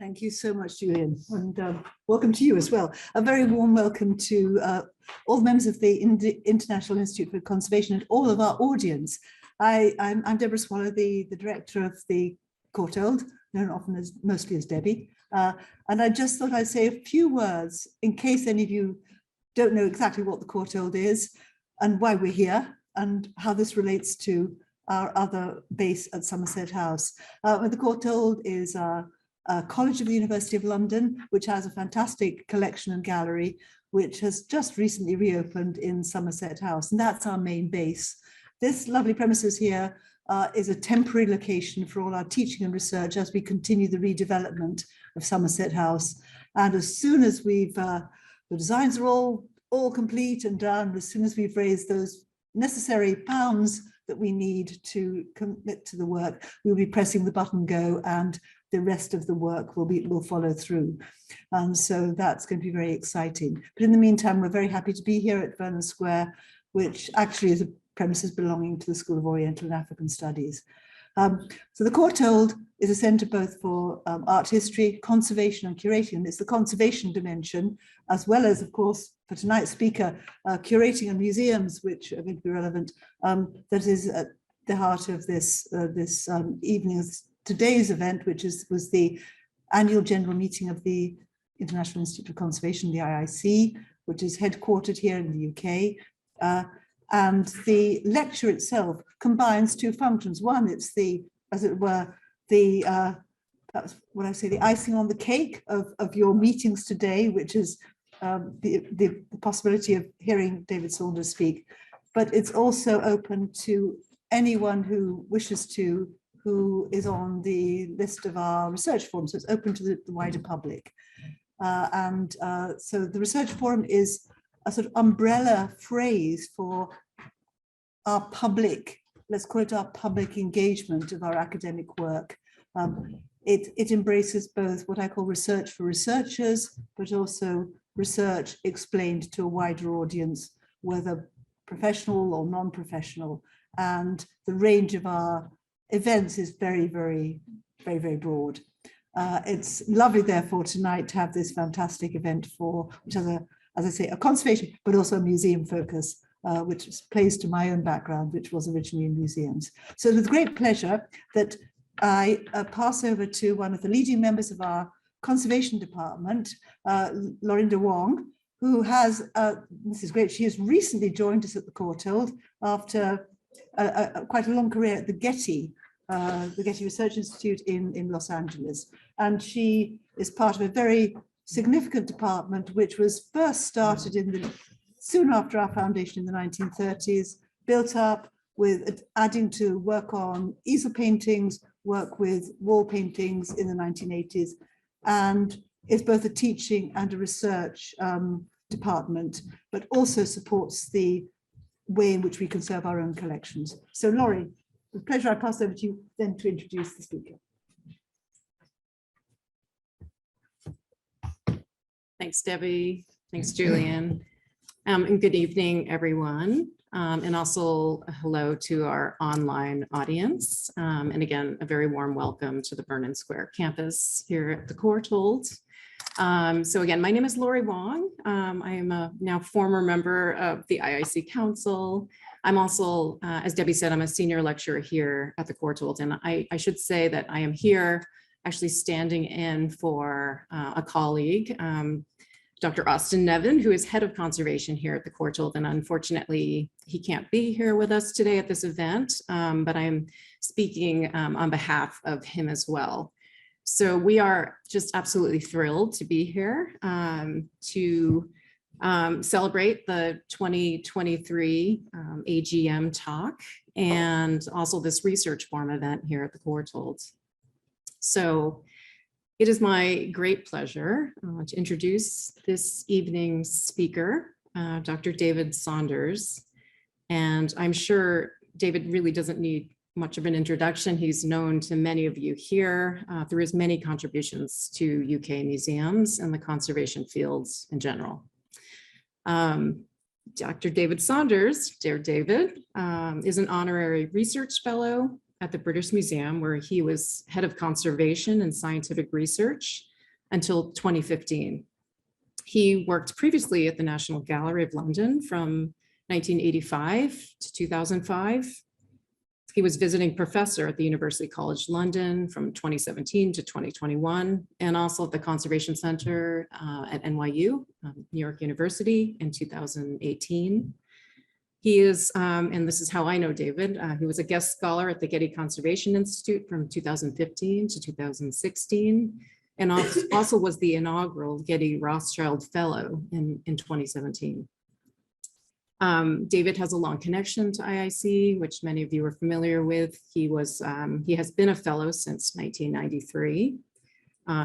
Thank you so much, Julian, and welcome to you as well. A very warm welcome to all the members of the International Institute for Conservation and all of our audience. I'm Deborah Swallow, the director of the Courtauld, known often as mostly as Debbie, and I just thought I'd say a few words in case any of you don't know exactly what the Courtauld is and why we're here and how this relates to our other base at Somerset House. The Courtauld is a college of the University of London, which has a fantastic collection and gallery, which has just recently reopened in Somerset House, and that's our main base. This lovely premises here is a temporary location for all our teaching and research as we continue the redevelopment of Somerset House. And as soon as we've, the designs are all complete and done, as soon as we've raised those necessary pounds that we need to commit to the work, we'll be pressing the button go, and the rest of the work will follow through. And so that's going to be very exciting. But in the meantime, we're very happy to be here at Vernon Square, which actually is a premises belonging to the School of Oriental and African Studies. So the Courtauld is a centre both for art history, conservation and curating. It's the conservation dimension, as well as, of course, for tonight's speaker, curating and museums, which are going to be relevant, that is at the heart of this today's event, which was the annual general meeting of the International Institute for Conservation, the IIC, which is headquartered here in the UK. And the lecture itself combines two functions. One, it's the, as it were, that's what I say, the icing on the cake of your meetings today, which is the possibility of hearing David Saunders speak. But it's also open to anyone who wishes to, who is on the list of our research forum, so it's open to the wider public. So the research forum is a sort of umbrella phrase for our public, let's call it our public engagement of our academic work. It embraces both what I call research for researchers, but also research explained to a wider audience, whether professional or non-professional. And the range of our events is very, very, very, very broad. It's lovely, therefore, tonight to have this fantastic event which has as I say, a conservation, but also a museum focus, which plays to my own background, which was originally in museums. So it's with great pleasure that I pass over to one of the leading members of our conservation department, Lori Wong, who has, this is great, she has recently joined us at the Courtauld after quite a long career at the Getty Research Institute in Los Angeles. And she is part of a very significant department, which was first started soon after our foundation in the 1930s, built up with adding to work on easel paintings, work with wall paintings in the 1980s, and is both a teaching and a research department, but also supports the way in which we conserve our own collections. So Laurie, with pleasure, I pass over to you then to introduce the speaker. Thanks, Debbie. Thanks, Julian. And good evening, everyone. And also hello to our online audience. And again, a very warm welcome to the Vernon Square campus here at the Courtauld. So again, my name is Lori Wong. I am a now former member of the IIC Council. I'm also, as Debbie said, I'm a senior lecturer here at the Courtauld. And I should say that I am here actually standing in for a colleague, Dr. Austin Nevin, who is head of conservation here at the Courtauld, and unfortunately he can't be here with us today at this event, but I'm speaking on behalf of him as well. So we are just absolutely thrilled to be here to celebrate the 2023 AGM talk and also this research forum event here at the Courtauld. So it is my great pleasure to introduce this evening's speaker, Dr. David Saunders. And I'm sure David really doesn't need much of an introduction. He's known to many of you here through his many contributions to UK museums and the conservation fields in general. Dr. David Saunders, dear David, is an Honorary Research Fellow at the British Museum, where he was head of conservation and scientific research until 2015. He worked previously at the National Gallery of London from 1985 to 2005. He was visiting professor at the University College London from 2017 to 2021, and also at the Conservation Center at NYU, New York University, in 2018. He is, and this is how I know David, he was a guest scholar at the Getty Conservation Institute from 2015 to 2016, and also was the inaugural Getty Rothschild Fellow in 2017. David has a long connection to IIC, which many of you are familiar with. He has been a fellow since 1993.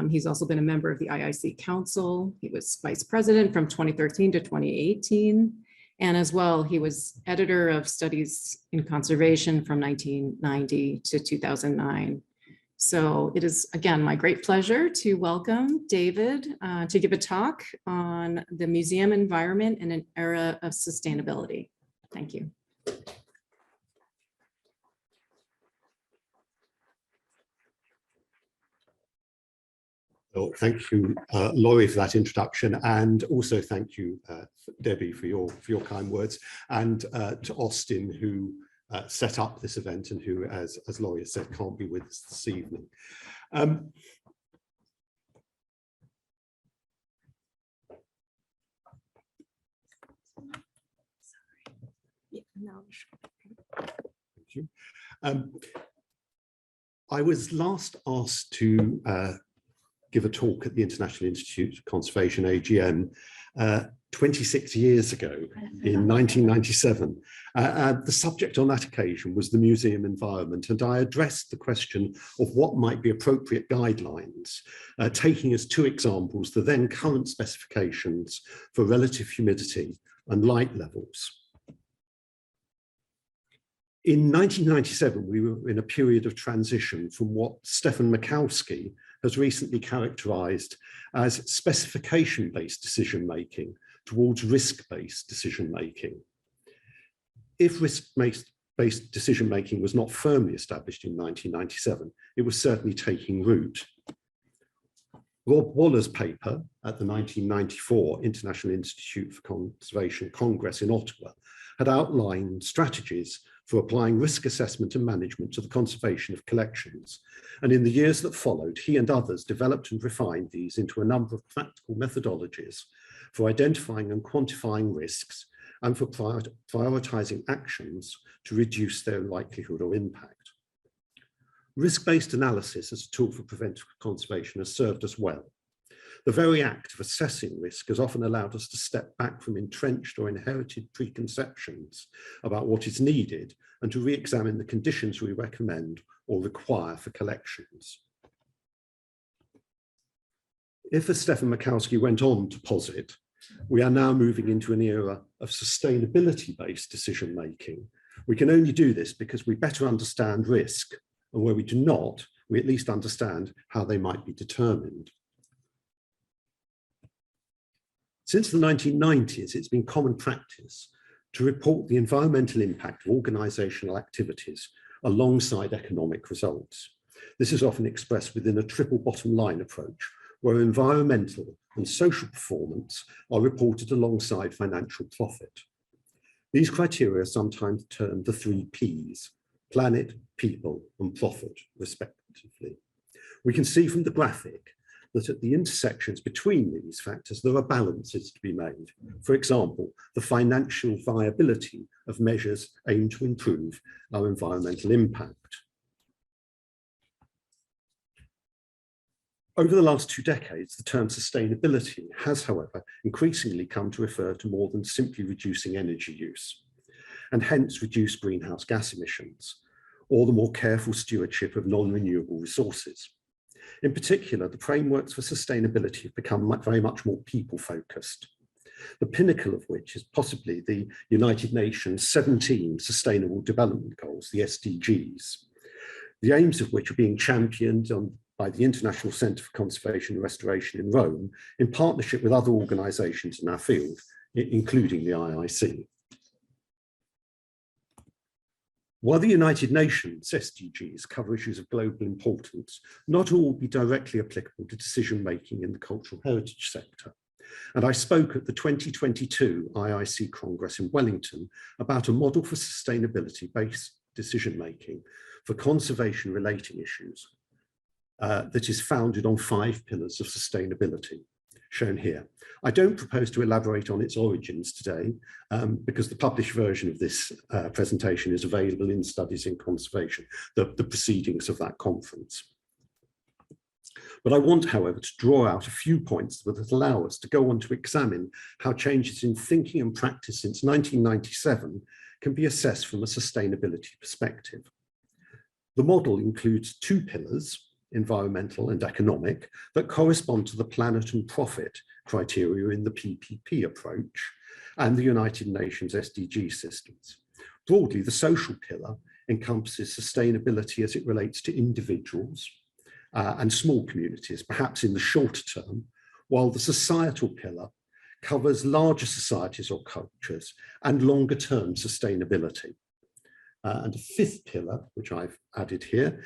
He's also been a member of the IIC Council. He was vice president from 2013 to 2018. And as well, he was editor of Studies in Conservation from 1990 to 2009. So it is, again, my great pleasure to welcome David to give a talk on the museum environment in an era of sustainability. Thank you. Well, thank you, Lori, for that introduction, and also thank you, Debbie, for your kind words, and to Austin, who set up this event and who, as Lori has said, can't be with us this evening. Thank you. I was last asked to give a talk at the International Institute of Conservation, AGM, 26 years ago in 1997. The subject on that occasion was the museum environment, and I addressed the question of what might be appropriate guidelines, taking as two examples the then current specifications for relative humidity and light levels. In 1997, we were in a period of transition from what Stefan Mikowski has recently characterized as specification-based decision-making towards risk-based decision-making. If risk-based decision-making was not firmly established in 1997, it was certainly taking root. Rob Waller's paper at the 1994 International Institute for Conservation Congress in Ottawa had outlined strategies for applying risk assessment and management to the conservation of collections. And in the years that followed, he and others developed and refined these into a number of practical methodologies for identifying and quantifying risks and for prioritizing actions to reduce their likelihood or impact. Risk-based analysis as a tool for preventive conservation has served us well. The very act of assessing risk has often allowed us to step back from entrenched or inherited preconceptions about what is needed and to re-examine the conditions we recommend or require for collections. If, as Stefan Mikowski went on to posit, we are now moving into an era of sustainability-based decision-making, we can only do this because we better understand risk, and where we do not, we at least understand how they might be determined. Since the 1990s, it's been common practice to report the environmental impact of organizational activities alongside economic results. This is often expressed within a triple bottom line approach, where environmental and social performance are reported alongside financial profit. These criteria are sometimes termed the 3 Ps, planet, people, and profit, respectively. We can see from the graphic that at the intersections between these factors, there are balances to be made. For example, the financial viability of measures aimed to improve our environmental impact. Over the last 2 decades, the term sustainability has, however, increasingly come to refer to more than simply reducing energy use, and hence reduce greenhouse gas emissions, or the more careful stewardship of non-renewable resources. In particular, the frameworks for sustainability have become very much more people-focused, the pinnacle of which is possibly the United Nations 17 Sustainable Development Goals, the SDGs, the aims of which are being championed by the International Centre for Conservation and Restoration in Rome, in partnership with other organisations in our field, including the IIC. While the United Nations SDGs cover issues of global importance, not all will be directly applicable to decision-making in the cultural heritage sector. And I spoke at the 2022 IIC Congress in Wellington about a model for sustainability-based decision-making for conservation-relating issues that is founded on 5 pillars of sustainability, shown here. I don't propose to elaborate on its origins today because the published version of this presentation is available in Studies in Conservation, the proceedings of that conference. But I want, however, to draw out a few points that allow us to go on to examine how changes in thinking and practice since 1997 can be assessed from a sustainability perspective. The model includes 2 pillars, environmental and economic, that correspond to the planet and profit criteria in the PPP approach and the United Nations SDG systems. Broadly, the social pillar encompasses sustainability as it relates to individuals and small communities, perhaps in the shorter term, while the societal pillar covers larger societies or cultures and longer term sustainability. And a 5th pillar, which I've added here,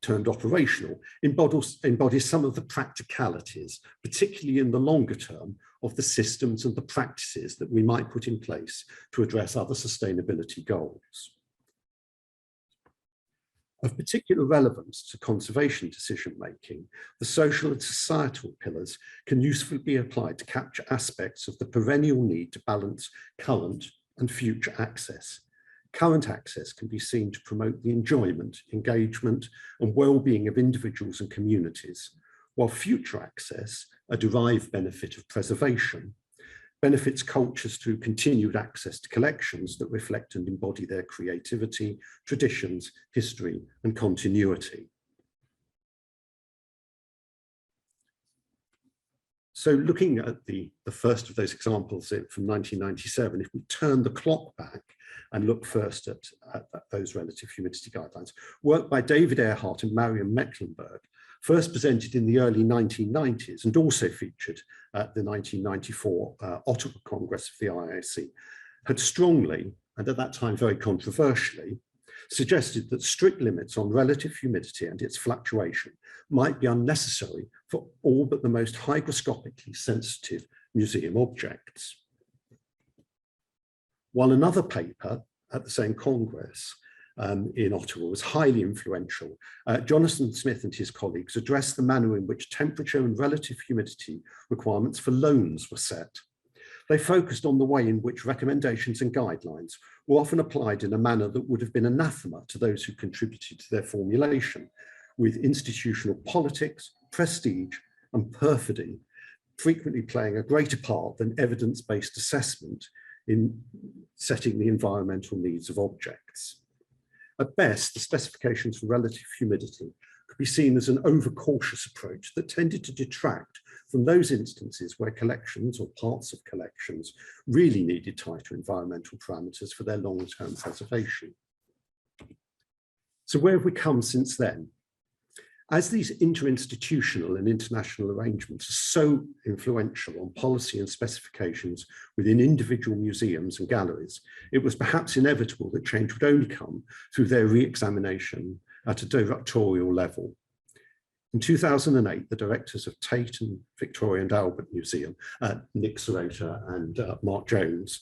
termed operational, embodies some of the practicalities, particularly in the longer term, of the systems and the practices that we might put in place to address other sustainability goals. Of particular relevance to conservation decision-making, the social and societal pillars can usefully be applied to capture aspects of the perennial need to balance current and future access. Current access can be seen to promote the enjoyment, engagement, and well-being of individuals and communities, while future access, a derived benefit of preservation, benefits cultures through continued access to collections that reflect and embody their creativity, traditions, history, and continuity. So looking at the first of those examples from 1997, if we turn the clock back and look first at those relative humidity guidelines, work by David Earhart and Marion Mecklenburg, first presented in the early 1990s and also featured at the 1994 Ottawa Congress of the IIC, had strongly, and at that time very controversially, suggested that strict limits on relative humidity and its fluctuation might be unnecessary for all but the most hygroscopically sensitive museum objects. While another paper at the same Congress in Ottawa was highly influential, Jonathan Smith and his colleagues addressed the manner in which temperature and relative humidity requirements for loans were set. They focused on the way in which recommendations and guidelines were often applied in a manner that would have been anathema to those who contributed to their formulation, with institutional politics, prestige, and perfidy frequently playing a greater part than evidence-based assessment in setting the environmental needs of objects. At best, the specifications for relative humidity could be seen as an overcautious approach that tended to detract from those instances where collections or parts of collections really needed tighter environmental parameters for their long-term preservation. So where have we come since then? As these interinstitutional and international arrangements are so influential on policy and specifications within individual museums and galleries, it was perhaps inevitable that change would only come through their re-examination at a directorial level. In 2008, the directors of Tate and Victoria and Albert Museum, Nick Serota and Mark Jones,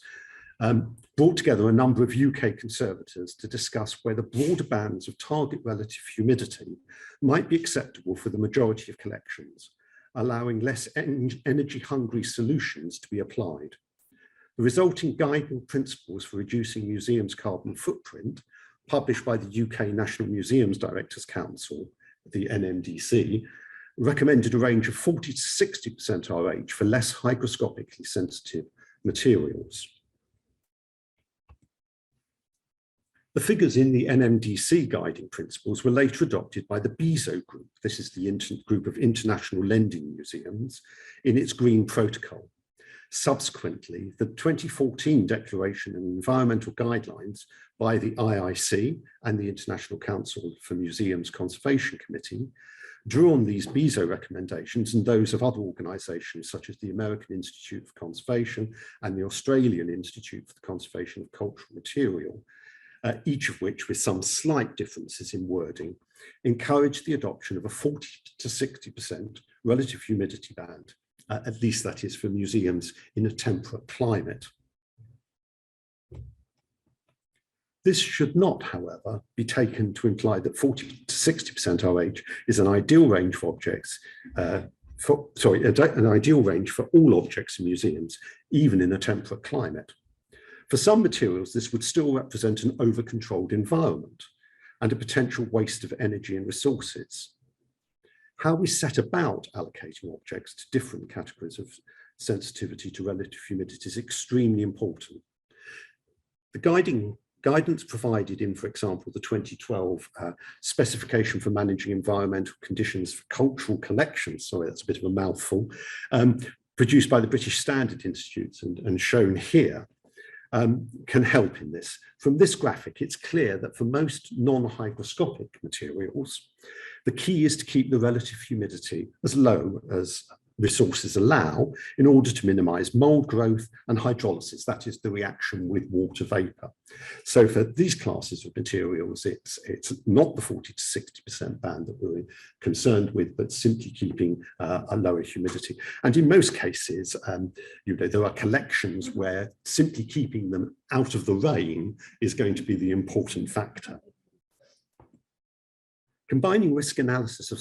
brought together a number of UK conservators to discuss whether broader bands of target relative humidity might be acceptable for the majority of collections, allowing less energy-hungry solutions to be applied. The resulting guiding principles for reducing museums' carbon footprint, published by the UK National Museums Directors Council, the NMDC, recommended a range of 40 to 60% RH for less hygroscopically sensitive materials. The figures in the NMDC guiding principles were later adopted by the BISO group, this is the group of international lending museums, in its Green Protocol. Subsequently, the 2014 Declaration and Environmental Guidelines by the IIC and the International Council for Museums Conservation Committee drew on these BISO recommendations and those of other organisations such as the American Institute for Conservation and the Australian Institute for the Conservation of Cultural Material each of which, with some slight differences in wording, encourage the adoption of a 40 to 60% relative humidity band, at least that is for museums in a temperate climate. This should not, however, be taken to imply that 40 to 60% RH is an ideal range for objects, an ideal range for all objects in museums, even in a temperate climate. For some materials, this would still represent an over-controlled environment and a potential waste of energy and resources. How we set about allocating objects to different categories of sensitivity to relative humidity is extremely important. The guidance provided in, for example, the 2012 specification for managing environmental conditions for cultural collections, sorry, that's a bit of a mouthful, produced by the British Standard Institute and shown here, can help in this. From this graphic, it's clear that for most non-hygroscopic materials, the key is to keep the relative humidity as low as resources allow in order to minimize mold growth and hydrolysis, that is the reaction with water vapor. So for these classes of materials, it's not the 40 to 60% band that we're concerned with, but simply keeping a lower humidity. And in most cases, there are collections where simply keeping them out of the rain is going to be the important factor. Combining risk analysis of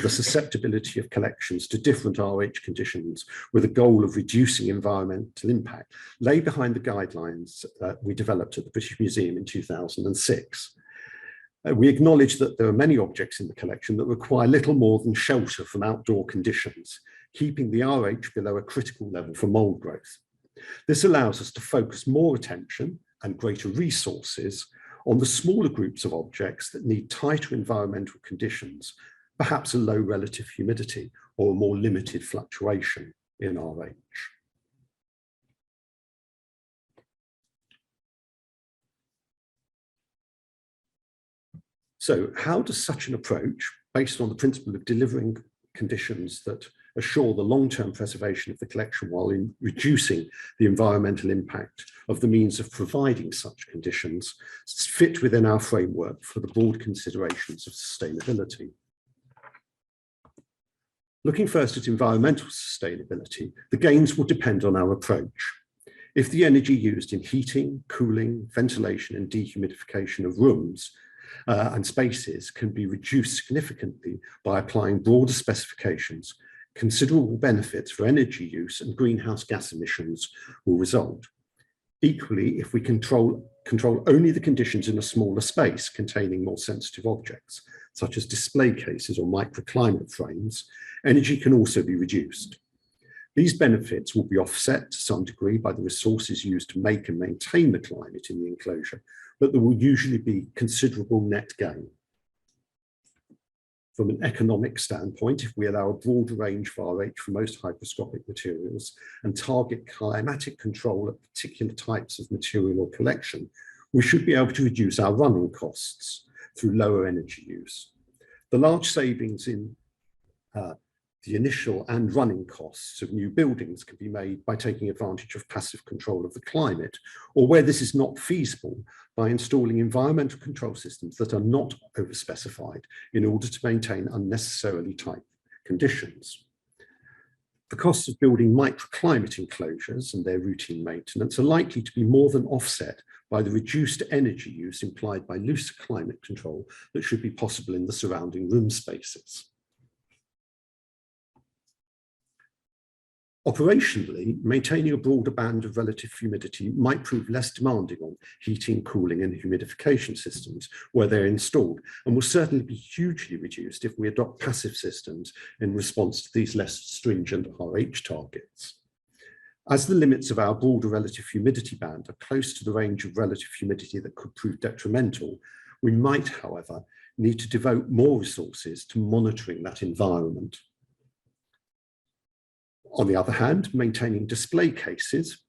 the susceptibility of collections to different RH conditions with a goal of reducing environmental impact lay behind the guidelines that we developed at the British Museum in 2006. We acknowledge that there are many objects in the collection that require little more than shelter from outdoor conditions, keeping the RH below a critical level for mold growth. This allows us to focus more attention and greater resources on the smaller groups of objects that need tighter environmental conditions, perhaps a low relative humidity or a more limited fluctuation in RH. So how does such an approach, based on the principle of delivering conditions that assure the long-term preservation of the collection while reducing the environmental impact of the means of providing such conditions, fit within our framework for the broad considerations of sustainability? Looking first at environmental sustainability, the gains will depend on our approach. If the energy used in heating, cooling, ventilation and dehumidification of rooms and spaces can be reduced significantly by applying broader specifications, considerable benefits for energy use and greenhouse gas emissions will result. Equally, if we control only the conditions in a smaller space containing more sensitive objects, such as display cases or microclimate frames, energy can also be reduced. These benefits will be offset to some degree by the resources used to make and maintain the climate in the enclosure, but there will usually be considerable net gain. From an economic standpoint, if we allow a broader range of RH for most hygroscopic materials and target climatic control at particular types of material or collection, we should be able to reduce our running costs through lower energy use. The large savings in the initial and running costs of new buildings can be made by taking advantage of passive control of the climate, or where this is not feasible, by installing environmental control systems that are not overspecified in order to maintain unnecessarily tight conditions. The costs of building microclimate enclosures and their routine maintenance are likely to be more than offset by the reduced energy use implied by looser climate control that should be possible in the surrounding room spaces. Operationally, maintaining a broader band of relative humidity might prove less demanding on heating, cooling, and humidification systems where they're installed, and will certainly be hugely reduced if we adopt passive systems in response to these less stringent RH targets. As the limits of our broader relative humidity band are close to the range of relative humidity that could prove detrimental, we might, however, need to devote more resources to monitoring that environment. On the other hand, maintaining display cases,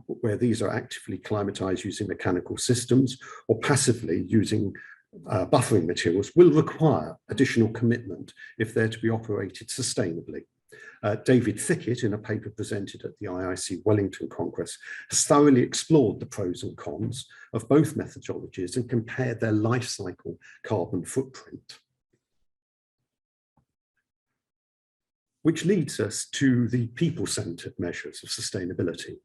where these are actively climatized using mechanical systems or passively using buffering materials, will require additional commitment if they're to be operated sustainably. David Thickett, in a paper presented at the IIC Wellington Congress, has thoroughly explored the pros and cons of both methodologies and compared their life cycle carbon footprint. Which leads us to the people-centered measures of sustainability.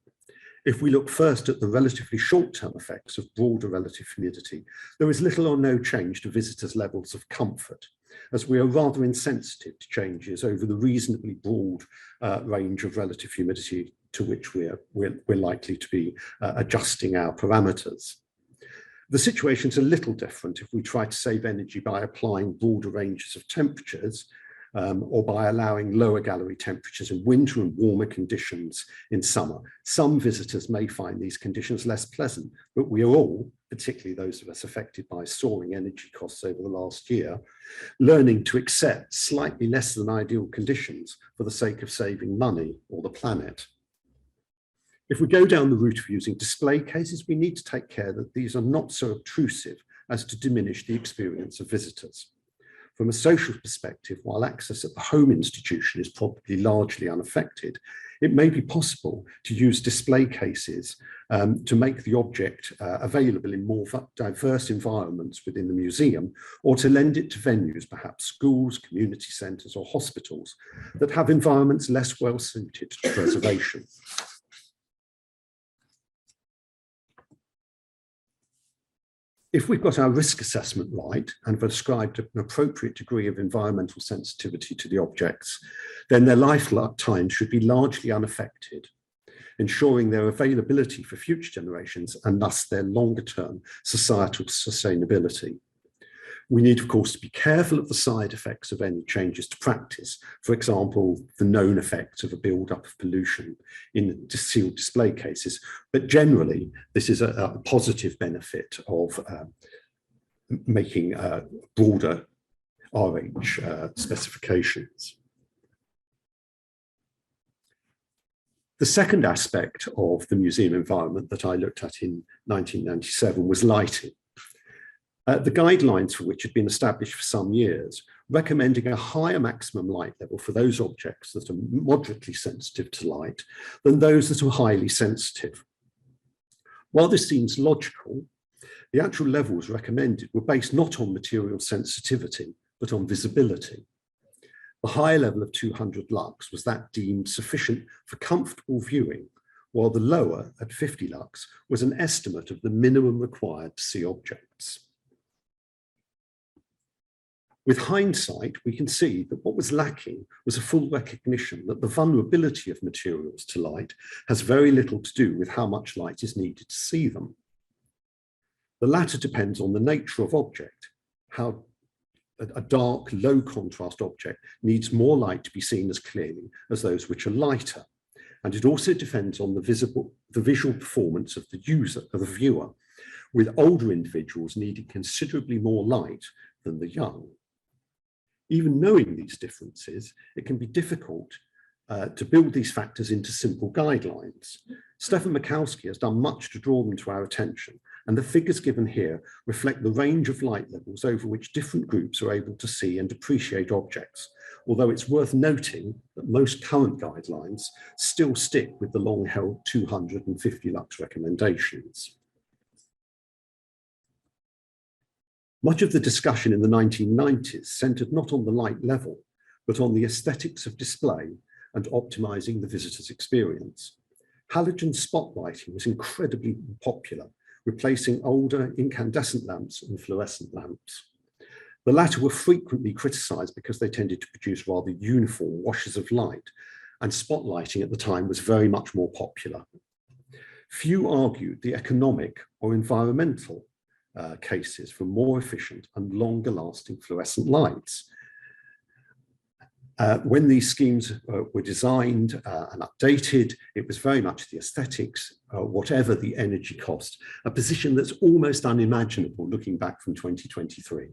If we look first at the relatively short-term effects of broader relative humidity, there is little or no change to visitors' levels of comfort, as we are rather insensitive to changes over the reasonably broad range of relative humidity to which we're likely to be adjusting our parameters. The situation's a little different if we try to save energy by applying broader ranges of temperatures, or by allowing lower gallery temperatures in winter and warmer conditions in summer. Some visitors may find these conditions less pleasant, but we are all, particularly those of us affected by soaring energy costs over the last year, learning to accept slightly less than ideal conditions for the sake of saving money or the planet. If we go down the route of using display cases, we need to take care that these are not so obtrusive as to diminish the experience of visitors. From a social perspective, while access at the home institution is probably largely unaffected, it may be possible to use display cases to make the object available in more diverse environments within the museum, or to lend it to venues, perhaps schools, community centres or hospitals, that have environments less well suited to preservation. If we've got our risk assessment right and have ascribed an appropriate degree of environmental sensitivity to the objects, then their lifetime should be largely unaffected, ensuring their availability for future generations and thus their longer-term societal sustainability. We need, of course, to be careful of the side effects of any changes to practice. For example, the known effects of a build-up of pollution in sealed display cases. But generally, this is a positive benefit of making broader RH specifications. The second aspect of the museum environment that I looked at in 1997 was lighting. The guidelines for which had been established for some years, recommending a higher maximum light level for those objects that are moderately sensitive to light than those that are highly sensitive. While this seems logical, the actual levels recommended were based not on material sensitivity, but on visibility. The higher level of 200 lux was that deemed sufficient for comfortable viewing, while the lower, at 50 lux, was an estimate of the minimum required to see objects. With hindsight, we can see that what was lacking was a full recognition that the vulnerability of materials to light has very little to do with how much light is needed to see them. The latter depends on the nature of object, how a dark, low contrast object needs more light to be seen as clearly as those which are lighter. And it also depends on the visual performance of the user, of the viewer, with older individuals needing considerably more light than the young. Even knowing these differences, it can be difficult to build these factors into simple guidelines. Stefan Mikowski has done much to draw them to our attention, and the figures given here reflect the range of light levels over which different groups are able to see and appreciate objects, although it's worth noting that most current guidelines still stick with the long-held 250 lux recommendations. Much of the discussion in the 1990s centered not on the light level, but on the aesthetics of display and optimizing the visitor's experience. Halogen spotlighting was incredibly popular, replacing older incandescent lamps and fluorescent lamps. The latter were frequently criticized because they tended to produce rather uniform washes of light, and spotlighting at the time was very much more popular. Few argued the economic or environmental cases for more efficient and longer lasting fluorescent lights. When these schemes were designed and updated, it was very much the aesthetics, whatever the energy cost, a position that's almost unimaginable looking back from 2023.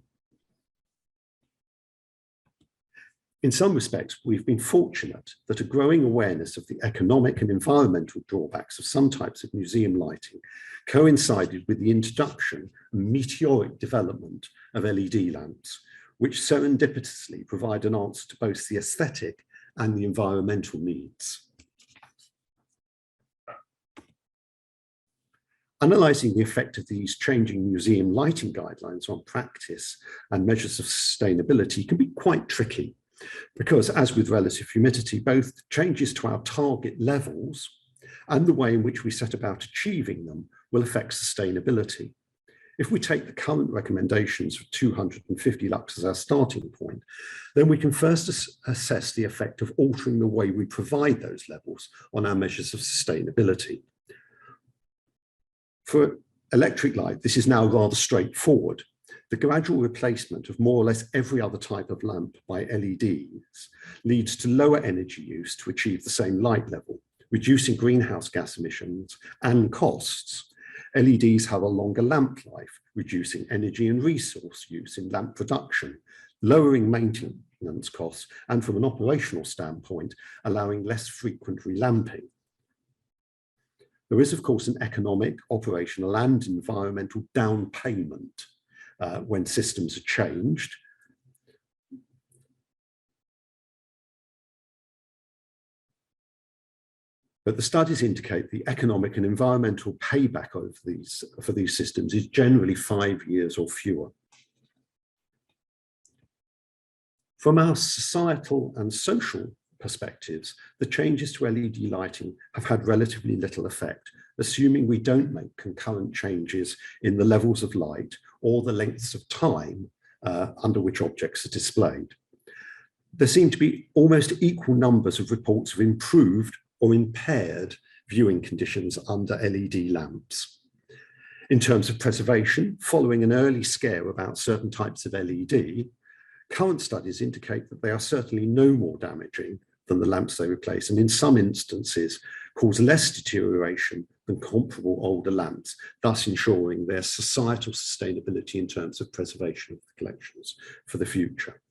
In some respects, we've been fortunate that a growing awareness of the economic and environmental drawbacks of some types of museum lighting coincided with the introduction and meteoric development of LED lamps, which serendipitously provide an answer to both the aesthetic and the environmental needs. Analysing the effect of these changing museum lighting guidelines on practice and measures of sustainability can be quite tricky because, as with relative humidity, both changes to our target levels and the way in which we set about achieving them will affect sustainability. If we take the current recommendations of 250 lux as our starting point, then we can first assess the effect of altering the way we provide those levels on our measures of sustainability. For electric light, this is now rather straightforward. The gradual replacement of more or less every other type of lamp by LEDs leads to lower energy use to achieve the same light level, reducing greenhouse gas emissions and costs. LEDs have a longer lamp life, reducing energy and resource use in lamp production, lowering maintenance costs, and from an operational standpoint, allowing less frequent relamping. There is, of course, an economic, operational, and environmental down payment when systems are changed. But the studies indicate the economic and environmental payback for these systems is generally 5 years or fewer. From our societal and social perspectives, the changes to LED lighting have had relatively little effect, assuming we don't make concurrent changes in the levels of light or the lengths of time under which objects are displayed. There seem to be almost equal numbers of reports of improved or impaired viewing conditions under LED lamps. In terms of preservation, following an early scare about certain types of LED, current studies indicate that they are certainly no more damaging than the lamps they replace, and in some instances cause less deterioration than comparable older lamps, thus ensuring their societal sustainability in terms of preservation of the collections for the future.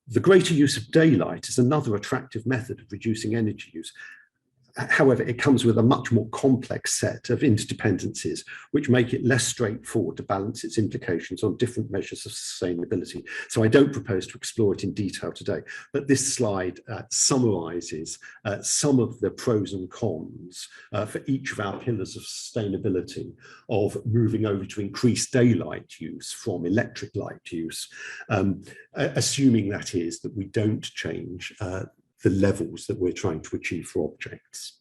The greater use of daylight is another attractive method of reducing energy use. However, it comes with a much more complex set of interdependencies, which make it less straightforward to balance its implications on different measures of sustainability. So I don't propose to explore it in detail today, but this slide summarises some of the pros and cons for each of our pillars of sustainability of moving over to increased daylight use from electric light use, assuming that is that we don't change the levels that we're trying to achieve for objects.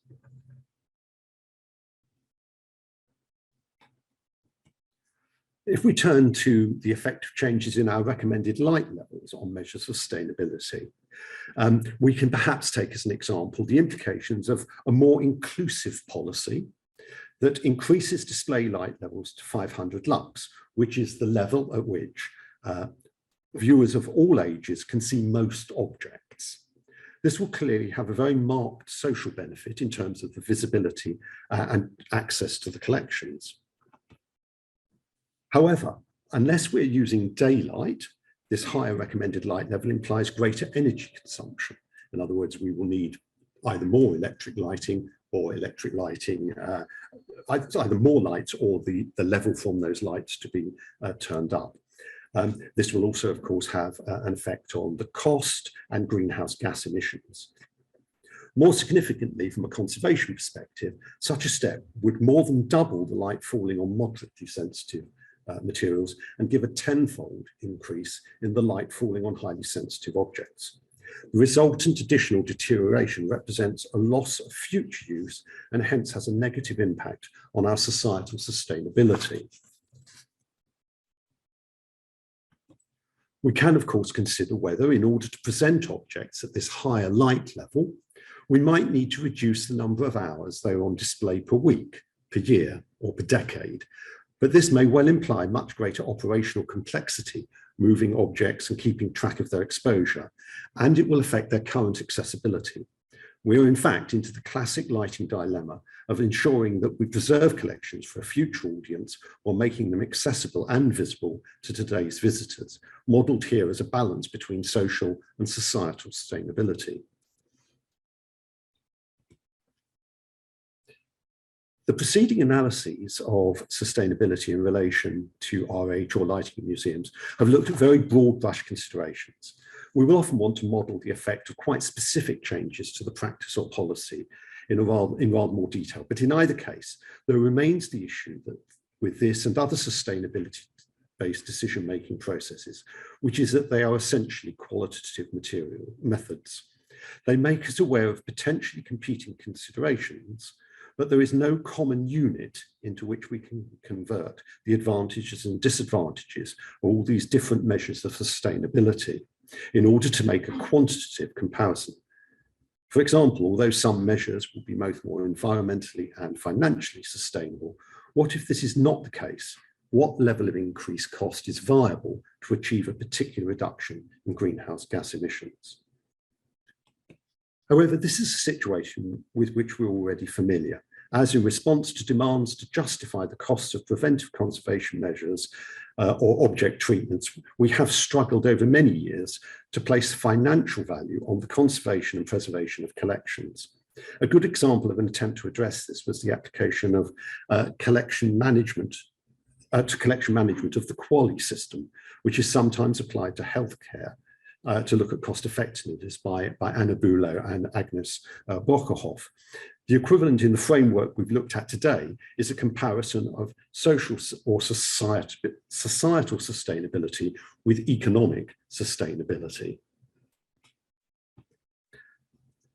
If we turn to the effect of changes in our recommended light levels on measures of sustainability, we can perhaps take as an example the implications of a more inclusive policy that increases display light levels to 500 lux, which is the level at which viewers of all ages can see most objects. This will clearly have a very marked social benefit in terms of the visibility and access to the collections. However, unless we're using daylight, this higher recommended light level implies greater energy consumption. In other words, we will need either more electric lighting or either more lights or the level from those lights to be turned up. This will also, of course, have an effect on the cost and greenhouse gas emissions. More significantly, from a conservation perspective, such a step would more than double the light falling on moderately sensitive materials and give a tenfold increase in the light falling on highly sensitive objects. The resultant additional deterioration represents a loss of future use and hence has a negative impact on our societal sustainability. We can, of course, consider whether, in order to present objects at this higher light level, we might need to reduce the number of hours they are on display per week, per year, or per decade. But this may well imply much greater operational complexity, moving objects and keeping track of their exposure, and it will affect their current accessibility. We are, in fact, into the classic lighting dilemma of ensuring that we preserve collections for a future audience while making them accessible and visible to today's visitors, modelled here as a balance between social and societal sustainability. The preceding analyses of sustainability in relation to RH or lighting in museums have looked at very broad brush considerations. We will often want to model the effect of quite specific changes to the practice or policy in rather more detail. But in either case, there remains the issue that with this and other sustainability-based decision-making processes, which is that they are essentially qualitative material methods. They make us aware of potentially competing considerations, but there is no common unit into which we can convert the advantages and disadvantages of all these different measures of sustainability in order to make a quantitative comparison. For example, although some measures will be both more environmentally and financially sustainable, what if this is not the case? What level of increased cost is viable to achieve a particular reduction in greenhouse gas emissions? However, this is a situation with which we're already familiar, as in response to demands to justify the costs of preventive conservation measures or object treatments, we have struggled over many years to place financial value on the conservation and preservation of collections. A good example of an attempt to address this was the application of collection management of the QALY system, which is sometimes applied to healthcare to look at cost effectiveness by Anna Bülow and Agnes Bokerhoff. The equivalent in the framework we've looked at today is a comparison of social or societal sustainability with economic sustainability.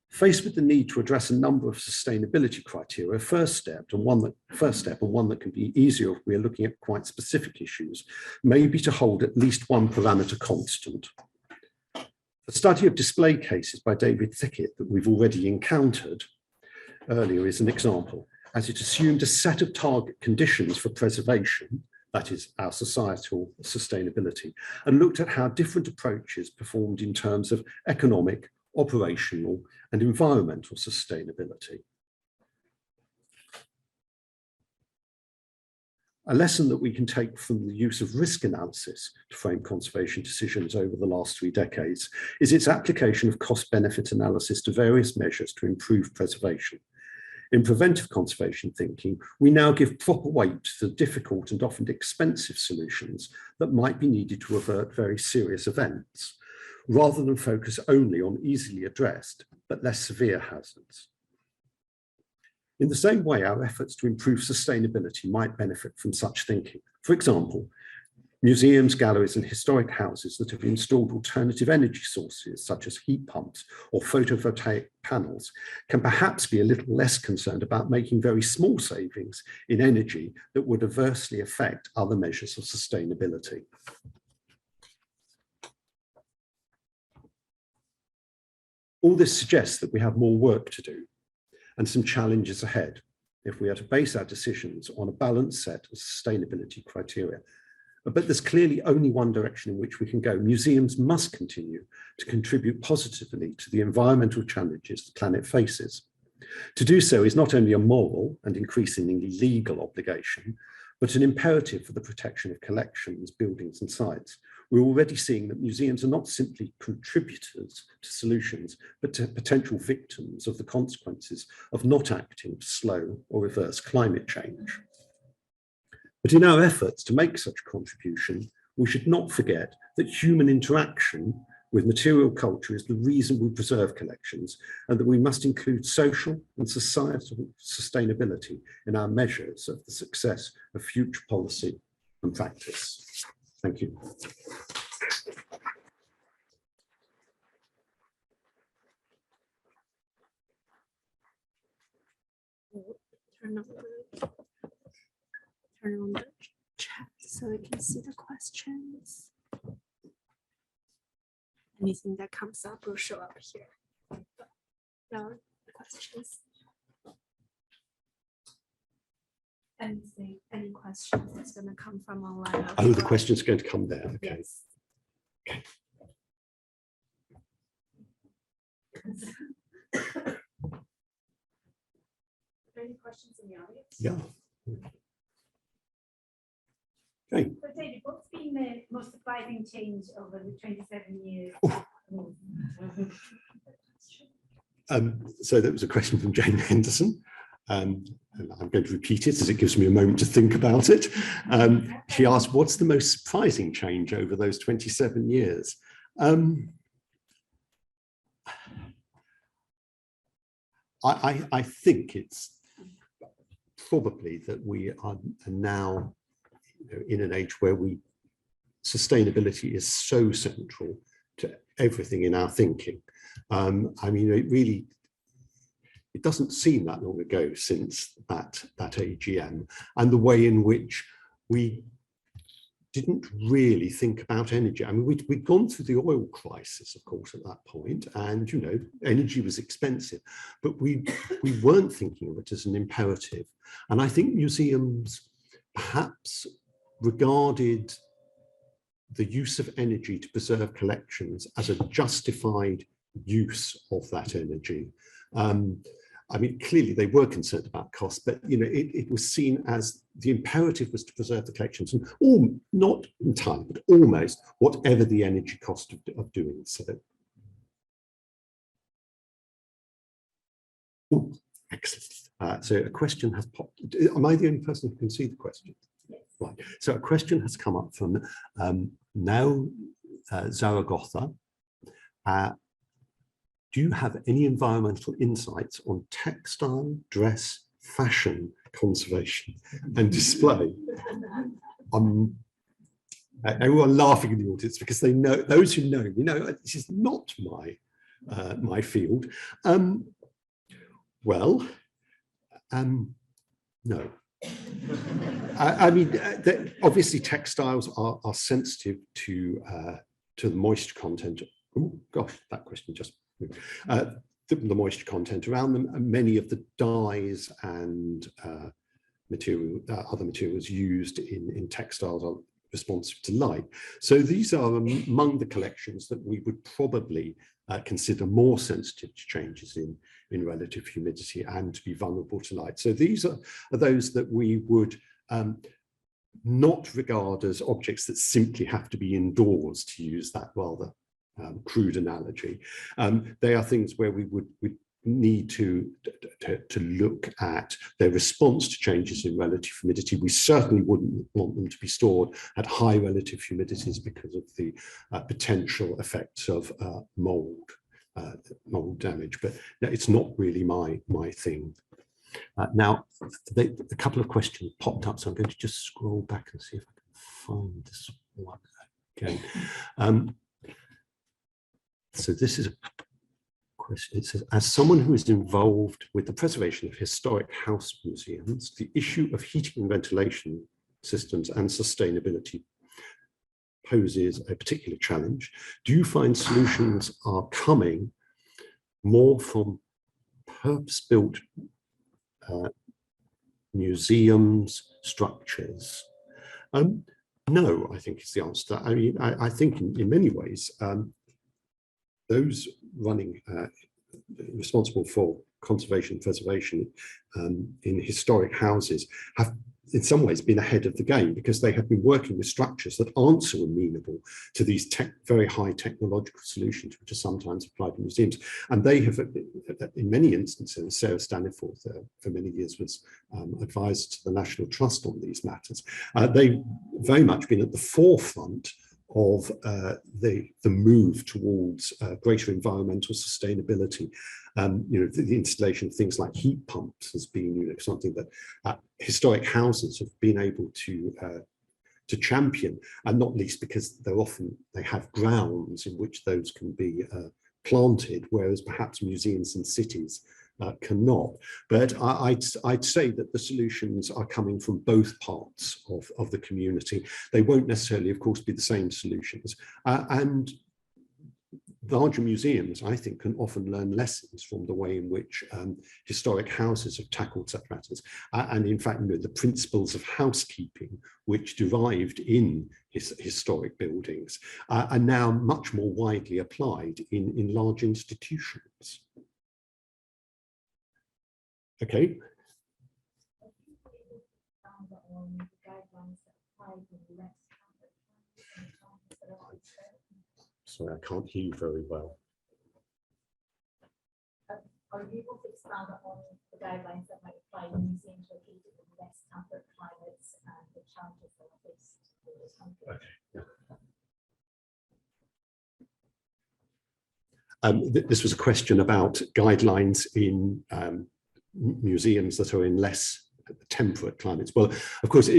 Faced with the need to address a number of sustainability criteria, first step and one that can be easier if we're looking at quite specific issues, may be to hold at least one parameter constant. The study of display cases by David Thickett that we've already encountered earlier is an example, as it assumed a set of target conditions for preservation, that is our societal sustainability, and looked at how different approaches performed in terms of economic, operational, and environmental sustainability. A lesson that we can take from the use of risk analysis to frame conservation decisions over the last 3 decades is its application of cost-benefit analysis to various measures to improve preservation. In preventive conservation thinking, we now give proper weight to the difficult and often expensive solutions that might be needed to avert very serious events, rather than focus only on easily addressed but less severe hazards. In the same way, our efforts to improve sustainability might benefit from such thinking. For example, museums, galleries, and historic houses that have installed alternative energy sources, such as heat pumps or photovoltaic panels, can perhaps be a little less concerned about making very small savings in energy that would adversely affect other measures of sustainability. All this suggests that we have more work to do and some challenges ahead if we are to base our decisions on a balanced set of sustainability criteria. But there's clearly only one direction in which we can go. Museums must continue to contribute positively to the environmental challenges the planet faces. To do so is not only a moral and increasingly legal obligation, but an imperative for the protection of collections, buildings, and sites. We're already seeing that museums are not simply contributors to solutions, but to potential victims of the consequences of not acting to slow or reverse climate change. But in our efforts to make such a contribution, we should not forget that human interaction with material culture is the reason we preserve collections, and that we must include social and societal sustainability in our measures of the success of future policy and practice. Thank you. Turn on the chat so we can see the questions. Anything that comes up will show up here. Now, the questions. Any questions that's going to come from online? Oh, the questions are going to come there. Okay. Yes. Okay. Any questions in the audience? Yeah. Okay. So David, what's been the most surprising change over the 27 years? So that was a question from Jane Henderson. And I'm going to repeat it as it gives me a moment to think about it. She asked, what's the most surprising change over those 27 years? I think it's probably that we are now in an age where sustainability is so central to everything in our thinking. I mean, it doesn't seem that long ago since that AGM, and the way in which we didn't really think about energy. I mean, we'd gone through the oil crisis, of course, at that point, and energy was expensive, but we weren't thinking of it as an imperative. And I think museums perhaps regarded the use of energy to preserve collections as a justified use of that energy. I mean, clearly they were concerned about costs, but it was seen as the imperative was to preserve the collections, and not entirely, but almost whatever the energy cost of doing so. Ooh, excellent. So a question has popped. Am I the only person who can see the question? Yes. Right. So a question has come up from now Zaragoza. Do you have any environmental insights on textile, dress, fashion, conservation and display? Everyone laughing in the audience because they know, those who know me know this is not my field. Well, no. I mean, obviously textiles are sensitive to the moisture content. Oh gosh, that question just moved. The moisture content around them, and many of the dyes and other materials used in textiles are responsive to light. So these are among the collections that we would probably consider more sensitive to changes in relative humidity and to be vulnerable to light. So these are those that we would not regard as objects that simply have to be indoors, to use that rather crude analogy. They are things where we would need to look at their response to changes in relative humidity. We certainly wouldn't want them to be stored at high relative humidities because of the potential effects of mold damage, but it's not really my thing. Now, a couple of questions popped up, so I'm going to just scroll back and see if I can find this one again. So this is a question. It says, as someone who is involved with the preservation of historic house museums, the issue of heating and ventilation systems and sustainability poses a particular challenge. Do you find solutions are coming more from purpose-built museums, structures? No, I think is the answer. I mean, I think in many ways, those running responsible for conservation and preservation in historic houses have in some ways been ahead of the game, because they have been working with structures that aren't so amenable to these very high technological solutions which are sometimes applied in museums. And they have, in many instances, Sarah Staniforth for many years was advisor to the National Trust on these matters. They've very much been at the forefront of the move towards greater environmental sustainability. The installation of things like heat pumps has been something that historic houses have been able to champion, and not least because they have grounds in which those can be planted, whereas perhaps museums and cities cannot. But I'd say that the solutions are coming from both parts of the community. They won't necessarily, of course, be the same solutions. And larger museums, I think, can often learn lessons from the way in which historic houses have tackled such matters. And in fact, the principles of housekeeping, which derived in historic buildings, are now much more widely applied in large institutions. Okay. Sorry, I can't hear you very well. Are you able to expound on the guidelines that might apply in museums located in less temperate climates and the challenges that are faced in this country? Okay. Yeah. This was a question about guidelines in museums that are in less temperate climates. Well, of course,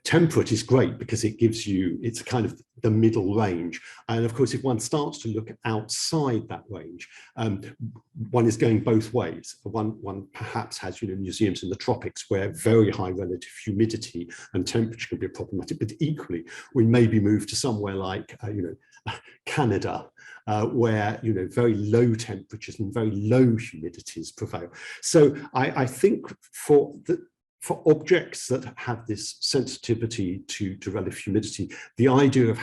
temperate is great because it gives you, it's kind of the middle range. And of course, if one starts to look outside that range, one is going both ways. One perhaps has, museums in the tropics where very high relative humidity and temperature can be problematic, but equally, we maybe move to somewhere like, Canada, where, very low temperatures and very low humidities prevail. So I think for objects that have this sensitivity to relative humidity, the idea of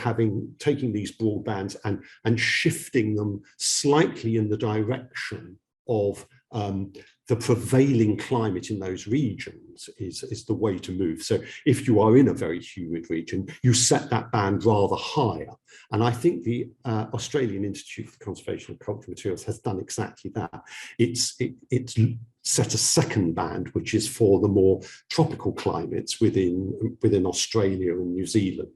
taking these broad bands and shifting them slightly in the direction of the prevailing climate in those regions is the way to move. So if you are in a very humid region, you set that band rather higher. And I think the Australian Institute for Conservation of Cultural Materials has done exactly that. It's set a second band, which is for the more tropical climates within Australia and New Zealand.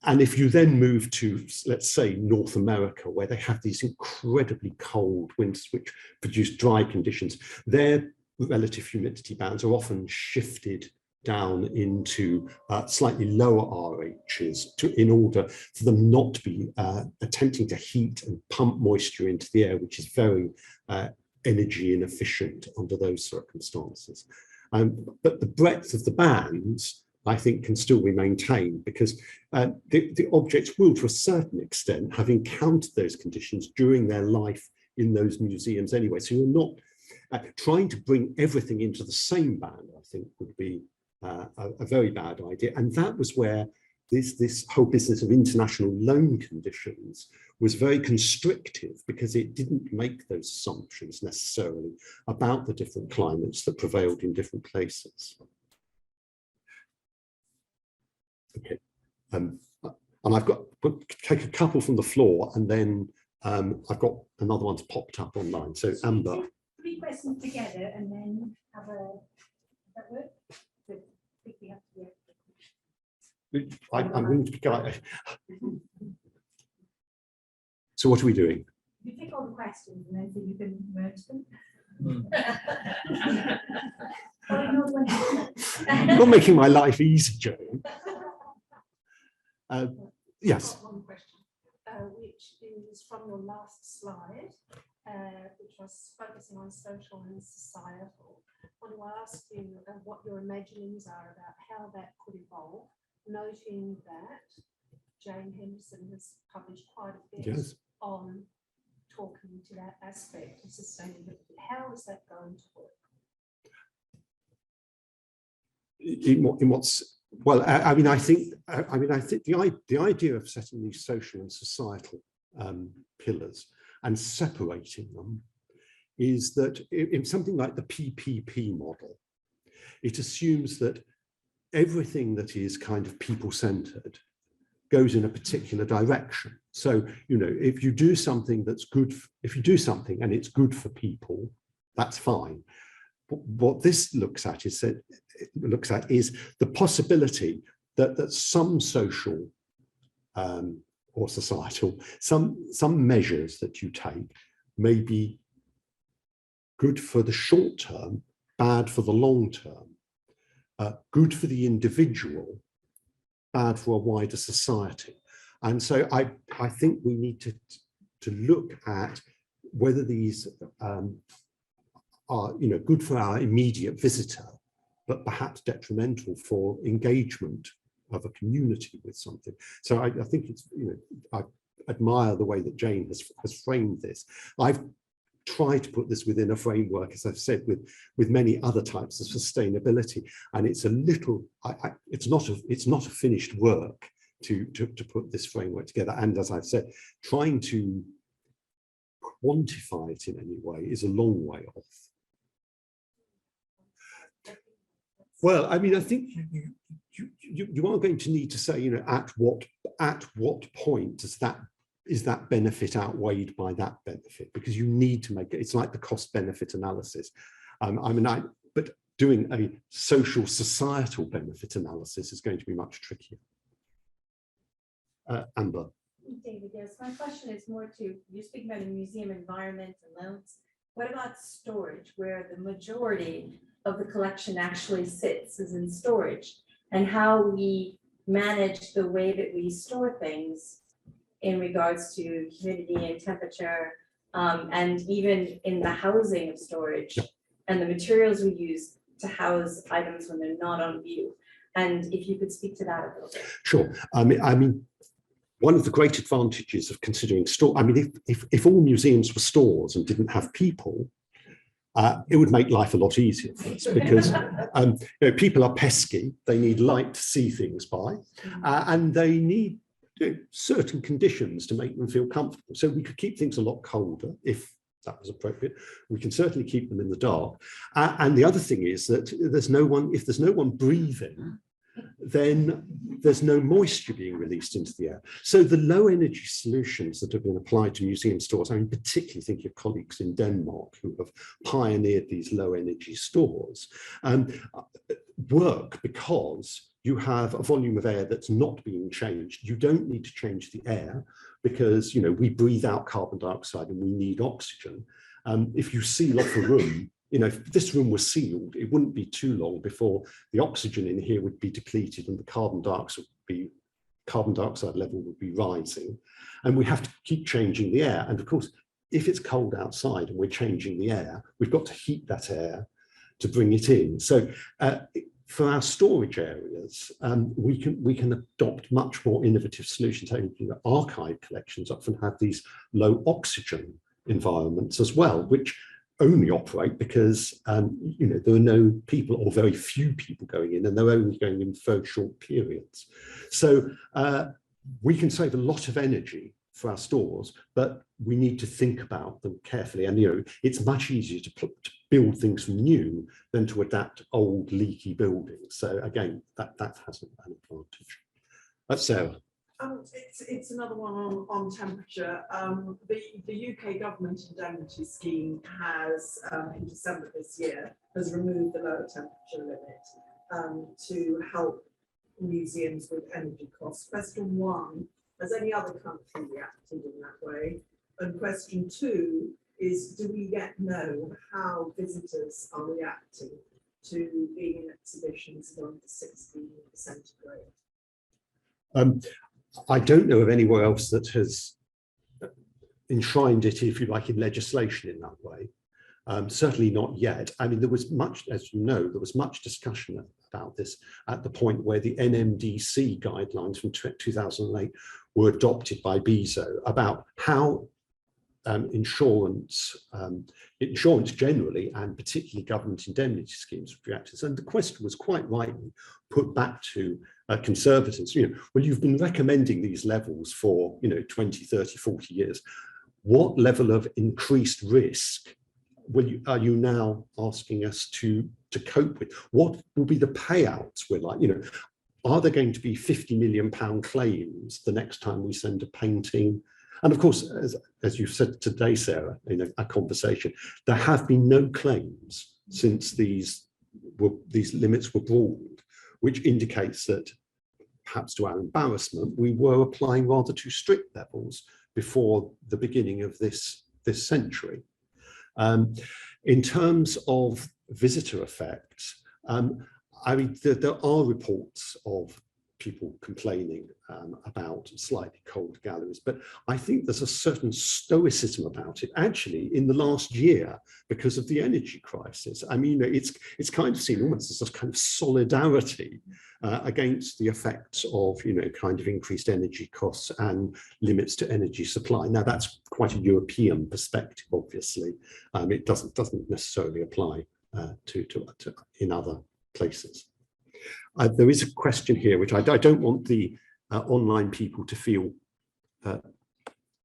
And if you then move to, let's say, North America, where they have these incredibly cold winters, which produce dry conditions, their relative humidity bands are often shifted down into slightly lower RHs in order for them not to be attempting to heat and pump moisture into the air, which is very energy inefficient under those circumstances. But the breadth of the bands, I think, can still be maintained because the objects will, to a certain extent, have encountered those conditions during their life in those museums anyway. So you're not trying to bring everything into the same band, I think, would be a very bad idea. And that was where this whole business of international loan conditions was very constrictive because it didn't make those assumptions necessarily about the different climates that prevailed in different places. Okay, and I've got take a couple from the floor, and then I've got another one's popped up online. So Amber, 3 questions together, and then have a. Does that work? So, I think we have to do. I'm going to go. So what are we doing? You take all the questions, and then so you can merge them. You're making my life easy, Joan. Yes. One question, which is from your last slide, which was focusing on social and societal. I want to ask you what your imaginings are about how that could evolve, noting that Jane Henderson has published quite a bit on talking to that aspect of sustainability. How is that going to work? In what's well, I mean, I think the idea of setting these social and societal pillars and separating them is that in something like the PPP model, it assumes that everything that is kind of people-centered goes in a particular direction. So, if you do something that's good, if you do something and it's good for people, that's fine. What this looks at is the possibility that some social or societal, some measures that you take may be good for the short term, bad for the long term, good for the individual, bad for a wider society. And so I think we need to look at whether these are good for our immediate visitor, but perhaps detrimental for engagement of a community with something. So I think it's, I admire the way that Jane has framed this. I've tried to put this within a framework, as I've said, with many other types of sustainability, and it's a little, it's not a finished work to put this framework together. And as I've said, trying to quantify it in any way is a long way off. Well, I mean, I think you are going to need to say, at what point is that benefit outweighed by that benefit? Because you need to make it. It's like the cost-benefit analysis. But doing a social societal benefit analysis is going to be much trickier. Amber. David, yes, my question is more to, you're speaking about a museum environment and loans. What about storage, where the majority of the collection actually sits is in storage? And how we manage the way that we store things in regards to humidity and temperature, and even in the housing of storage and the materials we use to house items when they're not on view. And if you could speak to that a little bit. Sure. I mean, one of the great advantages of considering store, I mean, if all museums were stores and didn't have people, it would make life a lot easier for us, because you know, people are pesky. They need light to see things by, and they need certain conditions to make them feel comfortable. So we could keep things a lot colder if that was appropriate. We can certainly keep them in the dark. And the other thing is that there's no one, if there's no one breathing, then there's no moisture being released into the air. So the low energy solutions that have been applied to museum stores, I mean, particularly think of colleagues in Denmark who have pioneered these low energy stores, work because you have a volume of air that's not being changed. You don't need to change the air because, you know, we breathe out carbon dioxide and we need oxygen. If you seal off a room, you know, if this room was sealed, it wouldn't be too long before the oxygen in here would be depleted and the carbon dioxide level would be rising. And we have to keep changing the air. And of course, if it's cold outside and we're changing the air, we've got to heat that air to bring it in. So for our storage areas, we can adopt much more innovative solutions. Archive collections often have these low oxygen environments as well, which only operate because you know, there are no people or very few people going in, and they're only going in very short periods. So we can save a lot of energy for our stores, but we need to think about them carefully. And you know, it's much easier to build things from new than to adapt old leaky buildings. So again, that has an advantage. That's Sarah. It's another one on temperature. The UK government indemnity scheme has, in December this year, has removed the lower temperature limit to help museums with energy costs. Question one, has any other country reacted in that way? And question two is, do we yet know how visitors are reacting to being in exhibitions of under 60 centigrade? I don't know of anywhere else that has enshrined it, if you like, in legislation in that way. Certainly not yet. I mean, there was much, as you know, there was much discussion about this at the point where the NMDC guidelines from 2008 were adopted by BISO about how insurance generally, and particularly government indemnity schemes would react to this. And the question was quite rightly put back to Conservators, you know, well, you've been recommending these levels for, you know, 20, 30, 40 years. What level of increased risk are you now asking us to cope with? What will be the payouts we're like, you know, are there going to be £50 million claims the next time we send a painting? And of course, as you've said today, Sarah, in a conversation, there have been no claims since these limits were broadened, which indicates that, perhaps to our embarrassment, we were applying rather too strict levels before the beginning of this century. In terms of visitor effects, I mean, there are reports of people complaining about slightly cold galleries, but I think there's a certain stoicism about it. Actually, in the last year, because of the energy crisis, I mean, it's kind of seen almost as a kind of solidarity against the effects of, you know, kind of increased energy costs and limits to energy supply. Now, that's quite a European perspective, obviously. It doesn't necessarily apply to in other places. There is a question here, which I don't want the online people to feel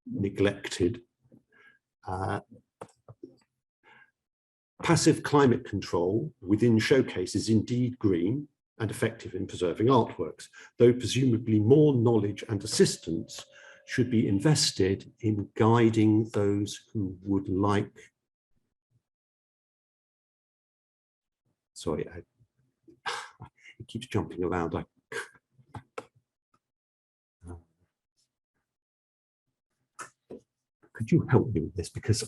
neglected. Passive climate control within Showcase is indeed green and effective in preserving artworks, though presumably more knowledge and assistance should be invested in guiding those who would like. Sorry, it keeps jumping around. could you help me with this? Because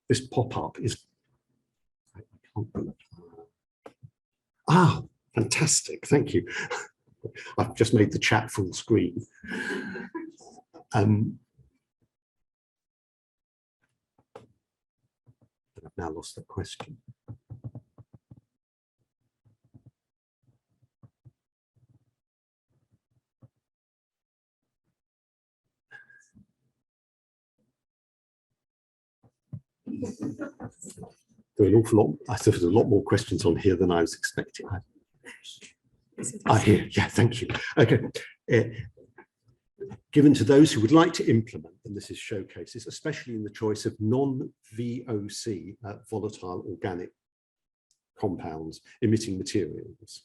this pop-up is, I can't, fantastic, thank you. I've just made the chat full screen. I've now lost the question. There are an awful lot. I thought there was a lot more questions on here than I was expecting. Here, yeah, thank you. Okay. Given to those who would like to implement, and this is showcases, especially in the choice of non-VOC volatile organic compounds emitting materials.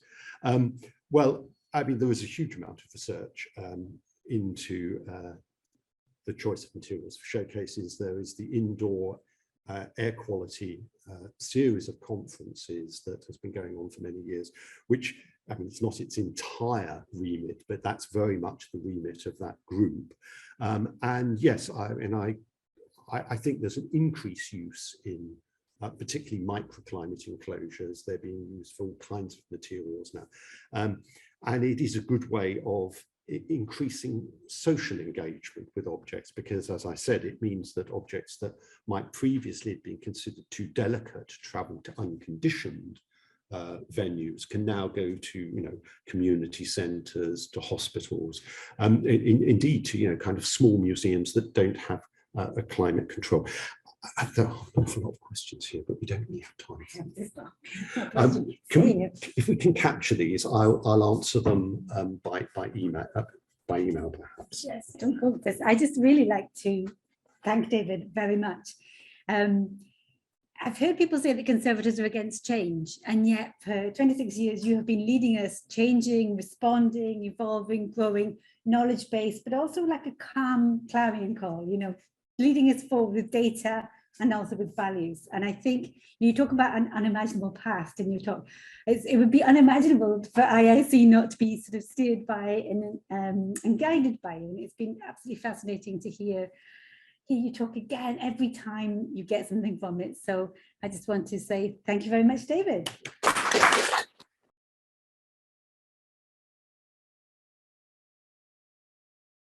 Well, I mean, there was a huge amount of research into the choice of materials for showcases. There is the indoor air quality series of conferences that has been going on for many years, which, I mean, it's not its entire remit, but that's very much the remit of that group. And yes, I think there's an increased use in particularly microclimate enclosures. They're being used for all kinds of materials now. And it is a good way of increasing social engagement with objects, because, as I said, it means that objects that might previously have been considered too delicate to travel to unconditioned venues can now go to, you know, community centres, to hospitals, indeed to, kind of small museums that don't have a climate control. There are an awful lot of questions here, but we don't really have time. If we can capture these, I'll answer them by email, perhaps. Yes, don't go with this. I just really like to thank David very much. I've heard people say that Conservators are against change, and yet for 26 years you have been leading us, changing, responding, evolving, growing, knowledge base, but also like a calm clarion call, leading us forward with data and also with values. And I think you talk about an unimaginable past, and it would be unimaginable for IIC not to be sort of steered by and guided by you. And it's been absolutely fascinating to hear you talk again every time you get something from it. So I just want to say thank you very much, David.